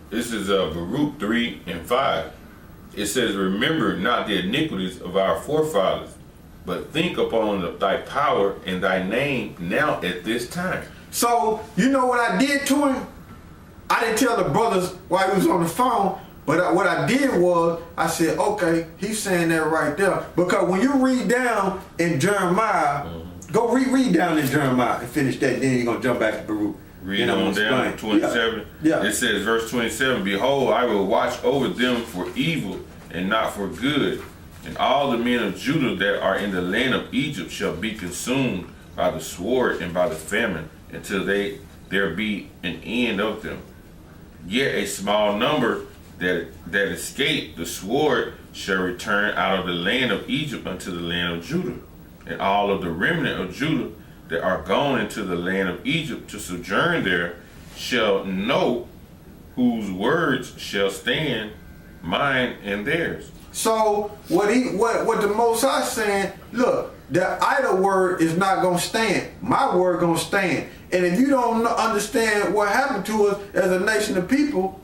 This is Baruch 3 and 5. It says, remember not the iniquities of our forefathers, but think upon thy power and thy name now at this time. So, you know what I did to him? I didn't tell the brothers while he was on the phone, but what I did was, I said, okay, he's saying that right there. Because when you read down in Jeremiah, go read down in Jeremiah and finish that, then you're going to jump back to Baruch. Read on down to 27. Yeah. It says, verse 27, behold, I will watch over them for evil and not for good. And all the men of Judah that are in the land of Egypt shall be consumed by the sword and by the famine, until there be an end of them. Yet a small number that escape the sword shall return out of the land of Egypt unto the land of Judah. And all of the remnant of Judah that are gone into the land of Egypt to sojourn there shall know, whose words shall stand, mine and theirs. So what the Most High saying, look, the idle word is not gonna stand. My word gonna stand. And if you don't understand what happened to us as a nation of people,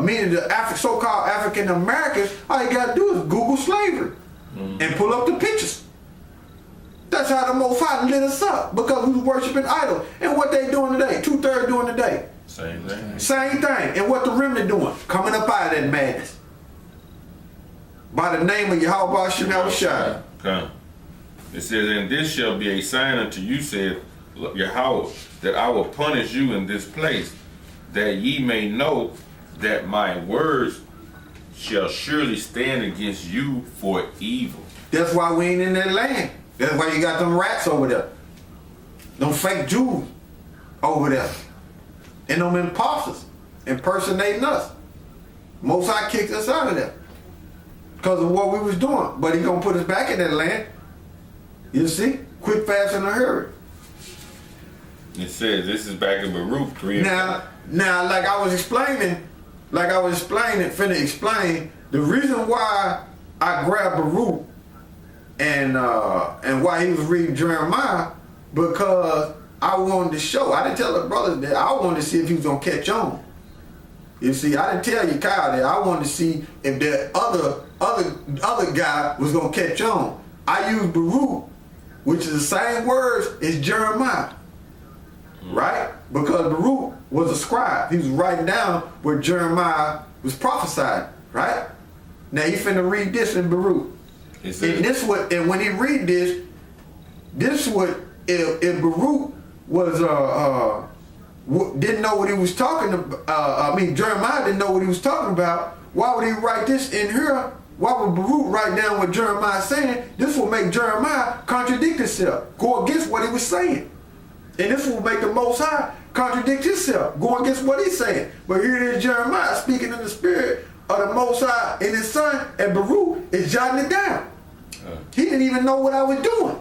meaning the so-called African Americans, all you gotta do is Google slavery and pull up the pictures. That's how the Most High lit us up, because we was worshiping idols. And what they doing today? 2/3 doing today. Same thing. Same thing. And what the remnant doing? Coming up out of that madness. By the name of Yahweh Shemel Shai. Come. It says, and this shall be a sign unto you, saith Yahweh, that I will punish you in this place, that ye may know that my words shall surely stand against you for evil. That's why we ain't in that land. That's why you got them rats over there. Them fake Jews over there. And them imposters impersonating us. Most High kicked us out of there because of what we was doing. But he gonna put us back in that land. You see? Quick, fast, in a hurry. It says, this is back in Baruch 3 and 5. Now, like I was explaining, finna explain, the reason why I grabbed Baruch and why he was reading Jeremiah, because I wanted to show, I didn't tell the brothers that, I wanted to see if he was gonna catch on. You see, I didn't tell you, Kyle, that I wanted to see if that other guy was gonna catch on. I used Baruch, which is the same words as Jeremiah, right? Because Baruch was a scribe. He was writing down what Jeremiah was prophesying, right? Now you finna read this in Baruch. And when he read this what if Baruch was didn't know what he was talking about. Jeremiah didn't know what he was talking about. Why would he write this in here? Why would Baruch write down what Jeremiah is saying? This will make Jeremiah contradict himself, go against what he was saying. And this will make the Most High contradict himself, go against what he's saying. But here it is, Jeremiah speaking in the spirit of the Most High and his son, and Baruch is jotting it down. He didn't even know what I was doing.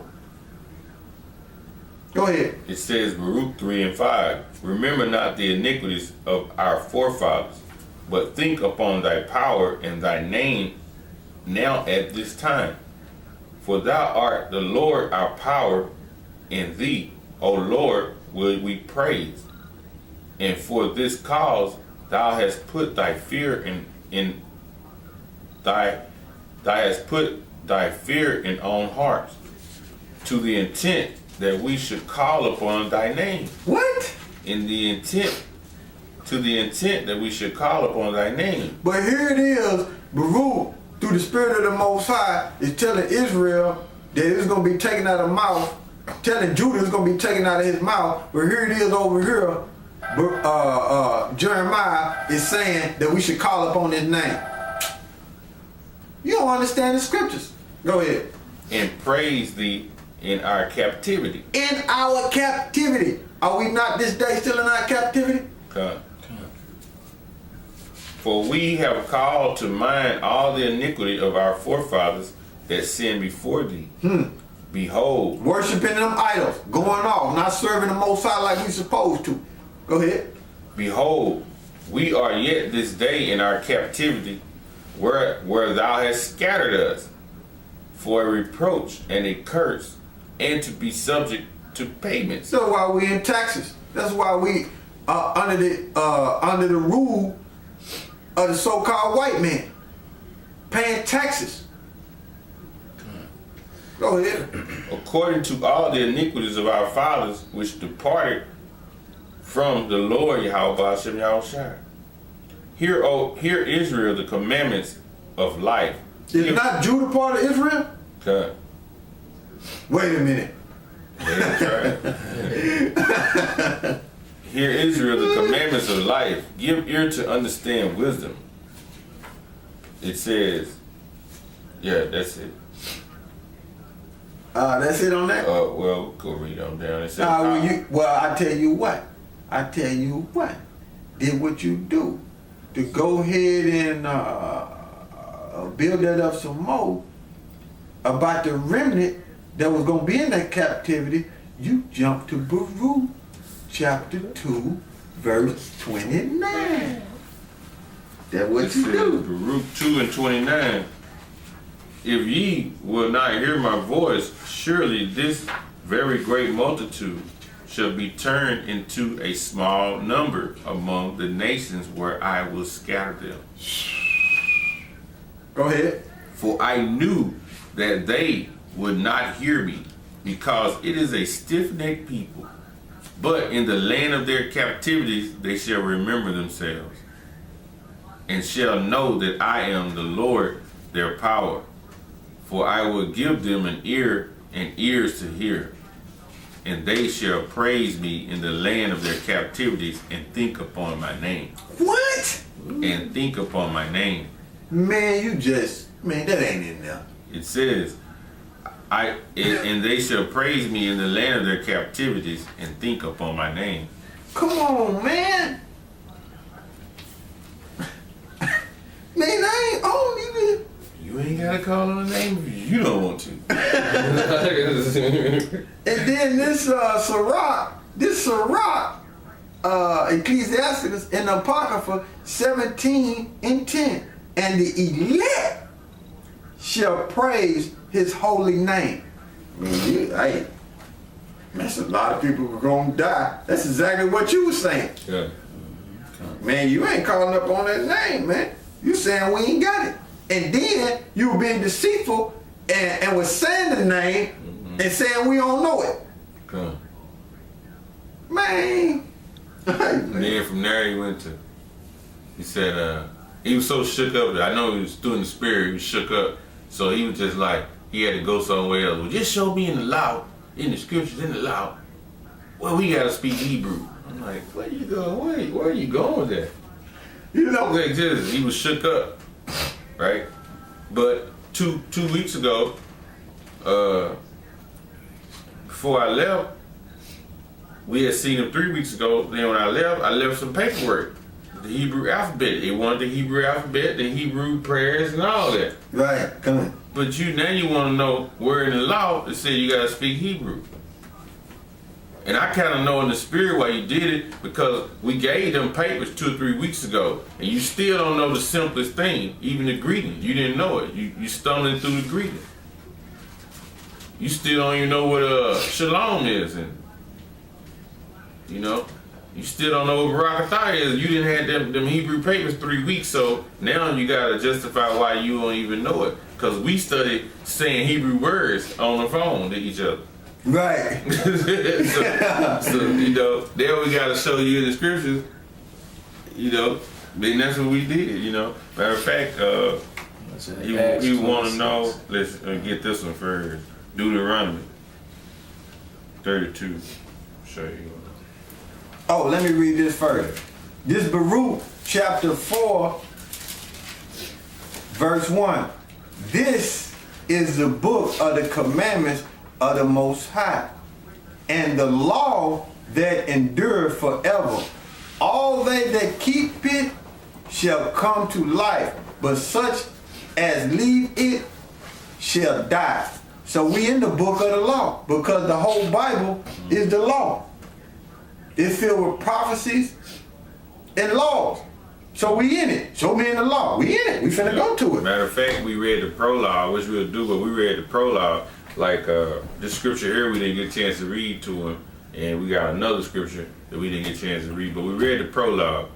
Go ahead. It says, Baruch 3 and 5, remember not the iniquities of our forefathers, but think upon thy power and thy name now at this time. For thou art the Lord our power, and thee, O Lord, will we praise. And for this cause thou hast put thy fear in own hearts, to the intent that we should call upon thy name. What? To the intent that we should call upon thy name. But here it is, Baruch, through the spirit of the Most High, is telling Israel that it's going to be taken out of mouth, telling Judah it's going to be taken out of his mouth. But here it is over here, Jeremiah is saying that we should call upon his name. You don't understand the scriptures. Go ahead. And praise thee in our captivity. In our captivity. Are we not this day still in our captivity? Come. For we have called to mind all the iniquity of our forefathers that sinned before thee. Behold. Worshipping them idols, going off, not serving the Most High like we supposed to. Go ahead. Behold, we are yet this day in our captivity, where thou hast scattered us, for a reproach and a curse, and to be subject to payment. That's why we in taxes. That's why we under the rule of the so-called white man, paying taxes. Go ahead. According to all the iniquities of our fathers, which departed from the Lord Yahweh Shem Yahushua. Hear Israel, the commandments of life. Is not Judah part of Israel? Okay. Wait a minute. Hear Israel, the commandments of life. Give ear to understand wisdom. It says, yeah, that's it. That's it on that? Well, go read on down. It says, I tell you what. Did what you do. To go ahead and build that up some more about the remnant that was going to be in that captivity, you jump to Baruch chapter 2, verse 29. That's what you do. Baruch 2 and 29. If ye will not hear my voice, surely this very great multitude shall be turned into a small number among the nations where I will scatter them. Go ahead. For I knew that they would not hear me, because it is a stiff-necked people. But in the land of their captivities they shall remember themselves, and shall know that I am the Lord their power. For I will give them an ear and ears to hear, and they shall praise me in the land of their captivities, and think upon my name. What? And think upon my name. Man, that ain't in there. It says, and they shall praise me in the land of their captivities, and think upon my name. Come on, man. Man, I ain't on even. You ain't gotta call on the name if you don't want to. And then this Sirach, Ecclesiasticus in the Apocrypha 17 and 10. And the elect shall praise his holy name. Man, that's a lot of people who are going to die. That's exactly what you were saying. Yeah. Man, you ain't calling up on that name, man. You saying we ain't got it. And then you were being deceitful and was saying the name and saying we don't know it. Okay. Man. And then from there he said, he was so shook up that I know he was still in the spirit, he was shook up. So he was just like, he had to go somewhere else. Well, just show me in the law, in the scriptures, in the law. Well, we gotta speak Hebrew. I'm like, where you going? Where are you going with that? You know, like just, he was shook up, right? But two weeks ago, before I left, we had seen him 3 weeks ago. Then when I left some paperwork. The Hebrew alphabet. They wanted the Hebrew alphabet, the Hebrew prayers, and all that. Right, come on. But now you want to know where in the law it said you got to speak Hebrew. And I kind of know in the spirit why you did it, because we gave them papers 2 or 3 weeks ago, and you still don't know the simplest thing, even the greeting. You didn't know it. You stumbling through the greeting. You still don't even know what shalom is, and you know. You still don't know what Barakatah is. You didn't have them Hebrew papers 3 weeks, so now you gotta justify why you don't even know it. Cause we studied saying Hebrew words on the phone to each other. Right. so you know, there we gotta show you in the scriptures. You know, then that's what we did. You know, matter of fact, you want to know. Let's get this one first. Deuteronomy 32. Show you. Oh, let me read this first. This Baruch chapter 4, verse 1. This is the book of the commandments of the Most High, and the law that endureth forever. All they that keep it shall come to life, but such as leave it shall die. So we in the book of the law, because the whole Bible is the law. It's filled with prophecies and laws. So we in it. Show me in the law. We in it. We finna go to it. Matter of fact, we read the prologue, which we'll do, but we read the prologue. Like this scripture here, we didn't get a chance to read to him, and we got another scripture that we didn't get a chance to read, but we read the prologue.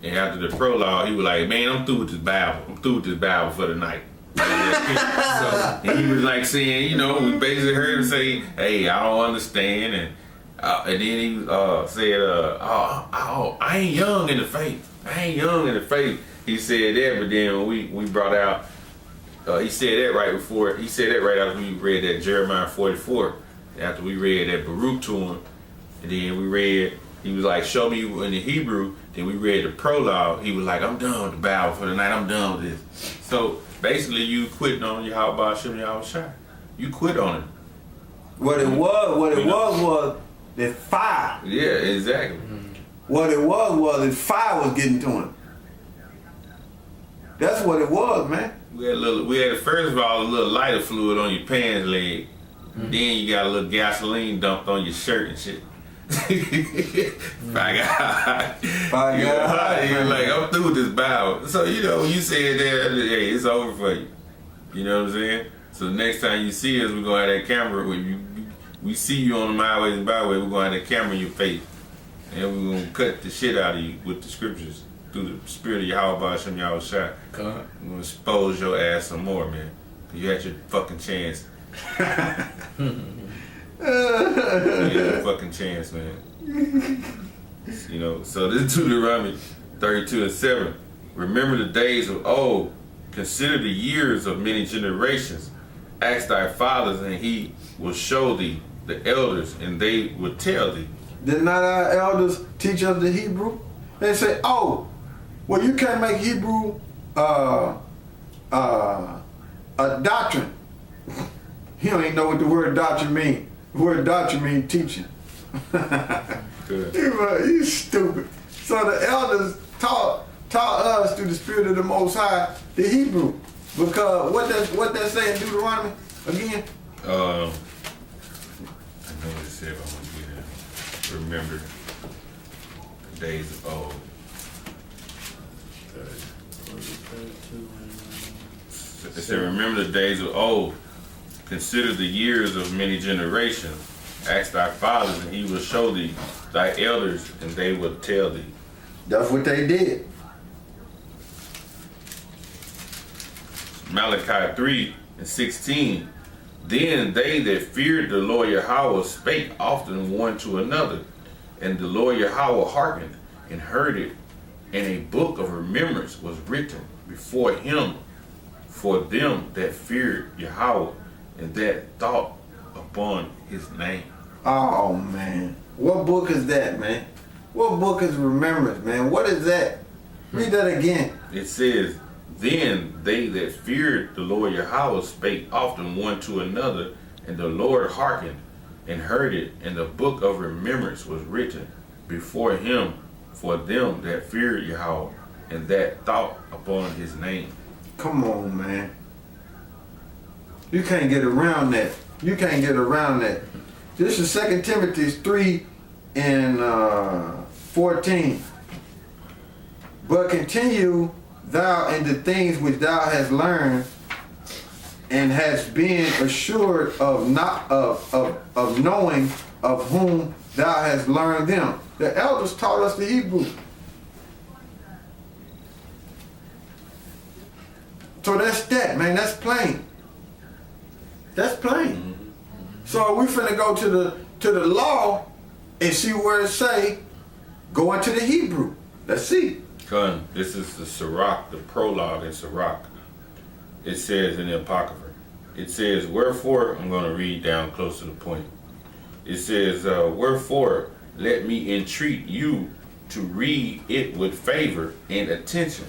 And after the prologue, he was like, man, I'm through with this Bible. I'm through with this Bible for the night. So he was like saying, you know, we basically heard him say, hey, I don't understand. And then he said, I ain't young in the faith. I ain't young in the faith. He said that, but then when we brought out, he said that right after we read that Jeremiah 44. After we read that Baruch to him, and then we read, he was like, show me in the Hebrew. Then we read the prologue. He was like, I'm done with the Bible for the night. I'm done with this. So basically, you quit on Yahweh Hashem Yahushua. You quit on it. What it was the fire. Yeah, exactly. What it was the fire was getting to him. That's what it was, man. We had first of all a little lighter fluid on your pants leg. Then you got a little gasoline dumped on your shirt and shit. By God. You're like, I'm through with this Bible. So, you know, when you say it there, hey, it's over for you. You know what I'm saying? So the next time you see us, we're going to have that camera with you. We see you on the myways and byways, we're going to have that camera in your face. And we're going to cut the shit out of you with the scriptures through the spirit of Yahweh Hashem Yahushua. We're going to expose your ass some more, man. Because you had your fucking chance. You had your fucking chance, man. You know, so this is Deuteronomy 32:7. Remember the days of old. Consider the years of many generations. Ask thy fathers, and he will show thee the elders, and they will tell thee. Did not our elders teach us the Hebrew? They say, oh, well, you can't make Hebrew a doctrine. You don't even know what the word doctrine means. The word doctrine means teaching. Good. You stupid. So the elders taught us through the spirit of the Most High the Hebrew. Because what that say in Deuteronomy again? I know what it said, but I'm going to get it. Remember the days of old. It said, remember the days of old. Consider the years of many generations. Ask thy fathers, and he will show thee thy elders, and they will tell thee. That's what they did. Malachi 3:16. Then they that feared the Lord Yahweh spake often one to another, and the Lord Yahweh hearkened and heard it, and a book of remembrance was written before him for them that feared Yahweh and that thought upon his name. Oh, man. What book is that, man? What book is remembrance, man? What is that? Read that again. It says, then they that feared the Lord Yahweh spake often one to another, and the Lord hearkened and heard it, and the book of remembrance was written before him for them that feared Yahweh and that thought upon his name. Come on, man. You can't get around that. You can't get around that. This is 2 Timothy 3 and 14. But continue thou in the things which thou hast learned and hast been assured of knowing of whom thou hast learned them. The elders taught us the Hebrew. So that's that, man. That's plain. That's plain. So we finna go to the law and see where it say go into the Hebrew. Let's see. Come, this is the Sirach, the prologue in Sirach. It says in the Apocrypha. It says, wherefore, I'm going to read down close to the point. It says, wherefore, let me entreat you to read it with favor and attention,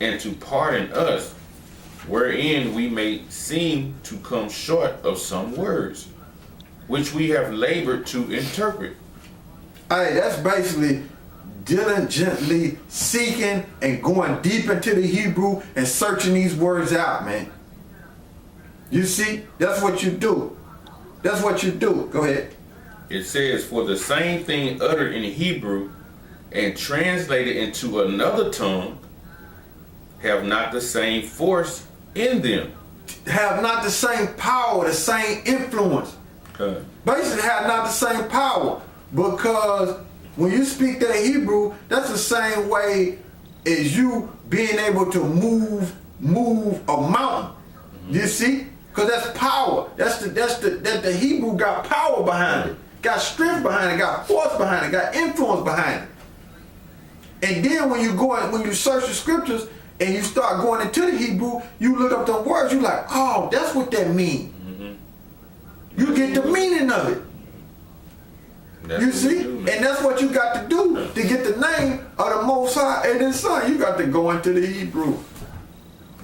and to pardon us, wherein we may seem to come short of some words, which we have labored to interpret. Hey, that's basically diligently seeking and going deep into the Hebrew and searching these words out, man. You see, that's what you do. That's what you do. Go ahead. It says, for the same thing uttered in Hebrew and translated into another tongue have not the same force in them. Have not the same power, the same influence. Basically have not the same power, because When you speak that Hebrew, that's the same way as you being able to move a mountain. You see? Because that's power. That's the Hebrew got power behind it, got strength behind it, got force behind it, got influence behind it. And then when you search the scriptures and you start going into the Hebrew, you look up the words, you like, oh, that's what that means. You get the meaning of it. You see? And that's what you got to do to get the name of the Most High and His Son. You got to go into the Hebrew.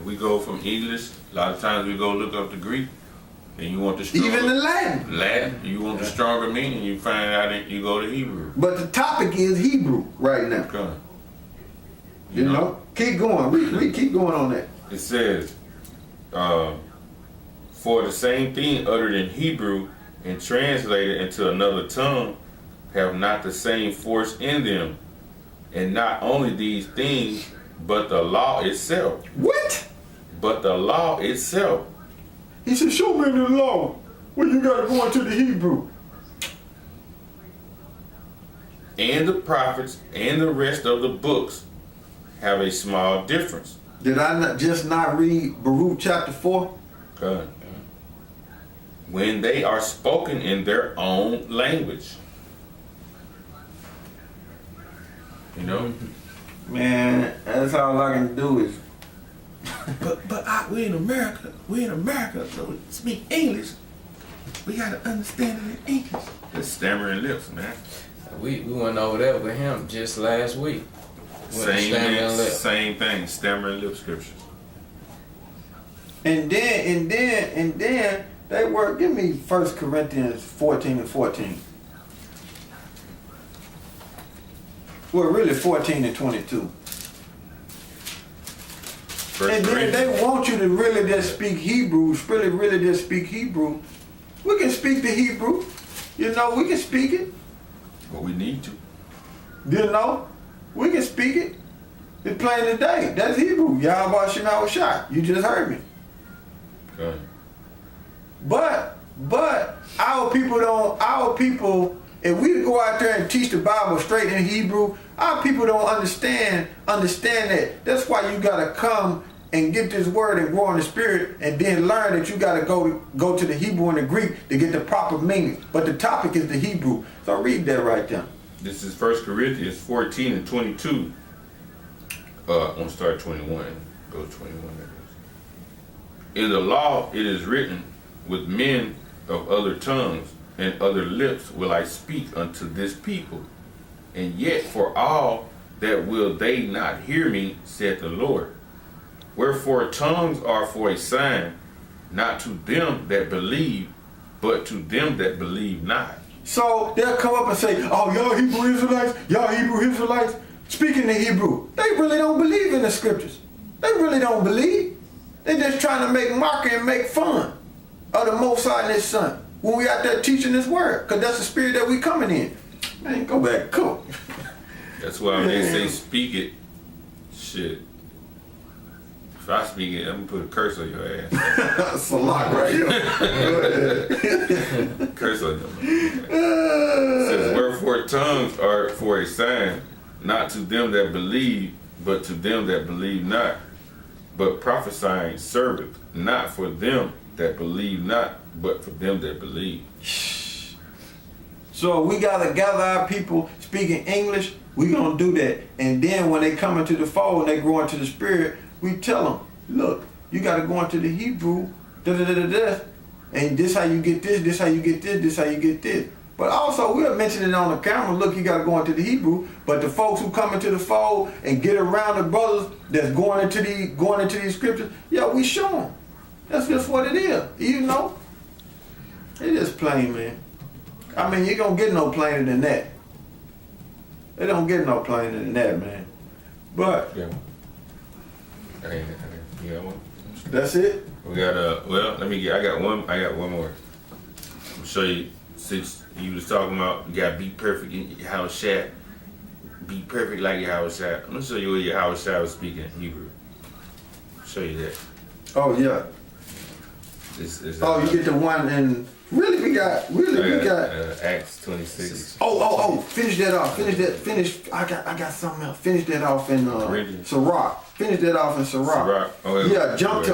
We go from English. A lot of times we go look up the Greek, and you want the stronger, even the Latin. Latin. You want the stronger meaning. You find out that you go to Hebrew. But the topic is Hebrew right now. Okay. You know? Keep going. We keep going on that. It says, for the same thing uttered in Hebrew and translated into another tongue have not the same force in them. And not only these things, but the law itself. What? But the law itself. He said, show me the law. Well, you got to go into the Hebrew. And the prophets and the rest of the books have a small difference. Did I not read Baruch chapter 4? Okay. When they are spoken in their own language. You know? Man, that's all I can do is. But we're in America, so we speak English. We gotta understand it in English. The stammering lips, man. We went over there with him just last week. Same thing, stammering lip scriptures. And then they were, give me 1 Corinthians 14 and 14. Well, really 14 and 22. And then they want you to really just speak Hebrew, really just speak Hebrew. We can speak the Hebrew. You know, we can speak it. But we need to. You know, we can speak it. It's plain today. That's Hebrew. Yahweh Shema Shai. You just heard me. Okay. But our people, if we go out there and teach the Bible straight in Hebrew, our people don't understand that. That's why you gotta come and get this word and grow in the spirit, and then learn that you gotta go to the Hebrew and the Greek to get the proper meaning. But the topic is the Hebrew. So read that right there. This is 1 Corinthians 14 and 22. I'm gonna start 21. Go 21. In the law it is written, with men of other tongues and other lips will I speak unto this people. And yet for all that will they not hear me, saith the Lord. Wherefore tongues are for a sign, not to them that believe, but to them that believe not. So they'll come up and say, oh, y'all Hebrew Israelites, speaking the Hebrew. They really don't believe in the scriptures. They really don't believe. They're just trying to make mockery and make fun of the Most High and His Son when we out there teaching His word, because that's the spirit that we coming in. Man, go back, cook. That's why when they say speak it, shit. If I speak it, I'm gonna put a curse on your ass. That's a lot right here. Curse on them. It says, wherefore tongues are for a sign, not to them that believe, but to them that believe not. But prophesying serveth not for them that believe not, but for them that believe. So we gotta gather our people speaking English. We gonna do that, and then when they come into the fold and they grow into the spirit, we tell them, look, you gotta go into the Hebrew, and this how you get this how you get this how you get this. But also we'll mention it on the camera. Look, you gotta go into the Hebrew. But the folks who come into the fold and get around the brothers that's going into these scriptures, yeah, we show them. That's just what it is. You know, it is plain, man. I mean, you don't get no plainer than that. They don't get no plainer than that, man. But Yeah. You got one? that's it. We got I got one more. I'll show you, since you was talking about you gotta be perfect in your house chat. Be perfect like your house chat. I'm gonna show you what your house chat was speaking in Hebrew. Show you that. Oh yeah. This Oh, you get the one in Really, we got. Acts 26. Finish that off. I got something else. Finish that off in Sirach. Finish that off in Sirach. Sirach. Oh, yeah, jump to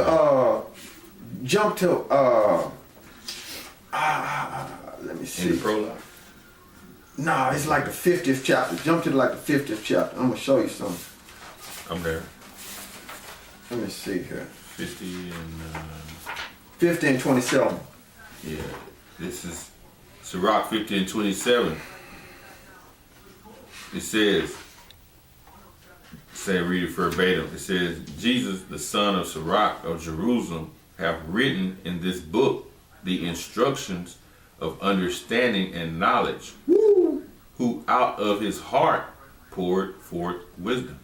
let me see. In the prologue. Nah, it's like the 50th chapter. Jump to like the 50th chapter. I'm gonna show you something. I'm there. Let me see here. 50 and 50 and 27. yeah. This is Sirach 50 and 27. It says, read it verbatim. It says, Jesus, the son of Sirach of Jerusalem, have written in this book the instructions of understanding and knowledge, who out of his heart poured forth wisdom.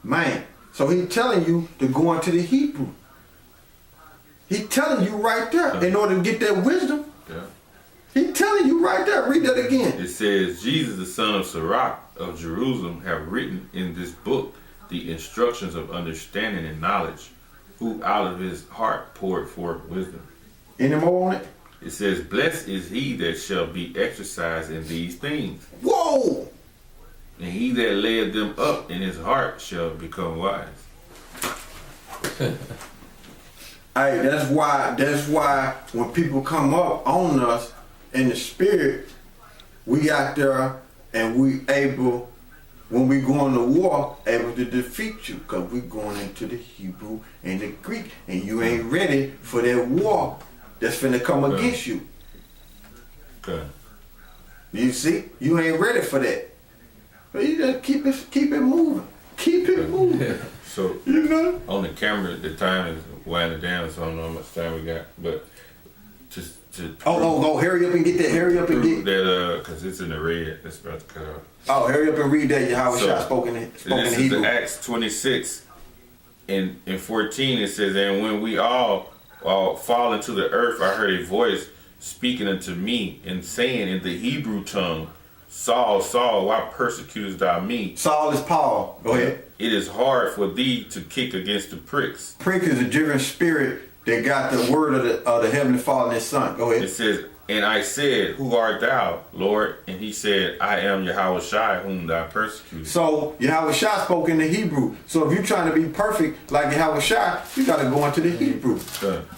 Man, so he's telling you to go into the Hebrew. He's telling you right there in order to get that wisdom. Yeah. He's telling you right there. Read that again. It says, Jesus, the son of Sirach of Jerusalem, have written in this book the instructions of understanding and knowledge, who out of his heart poured forth wisdom. Any more on it? It says, blessed is he that shall be exercised in these things. Whoa! And he that laid them up in his heart shall become wise. Hey, that's why when people come up on us in the spirit, we out there and we able, when we go into war, able to defeat you, because we going into the Hebrew and the Greek, and you ain't ready for that war that's finna come against you. Okay. You see? You ain't ready for that. But you just keep it moving. Keep it moving. So you know? On the camera, the time is winding down, so I don't know how much time we got. But just to hurry up and get that. Hurry up and get that because it's in the red. That's about to cut off. Oh, hurry up and read that. Yahweh Shah spoken in This Hebrew. is Acts 26 in 14. It says, and when we all fall into the earth, I heard a voice speaking unto me and saying in the Hebrew tongue, Saul, Saul, why persecutest thou me? Saul is Paul. Go ahead. It is hard for thee to kick against the pricks. Prick is a different spirit that got the word of the Heavenly Father and His Son. Go ahead. It says, and I said, who art thou, Lord? And he said, I am Yahweh Shai, whom thou persecutest. So Yahweh Shai spoke in the Hebrew. So if you're trying to be perfect like Yahweh Shai, you got to go into the Hebrew.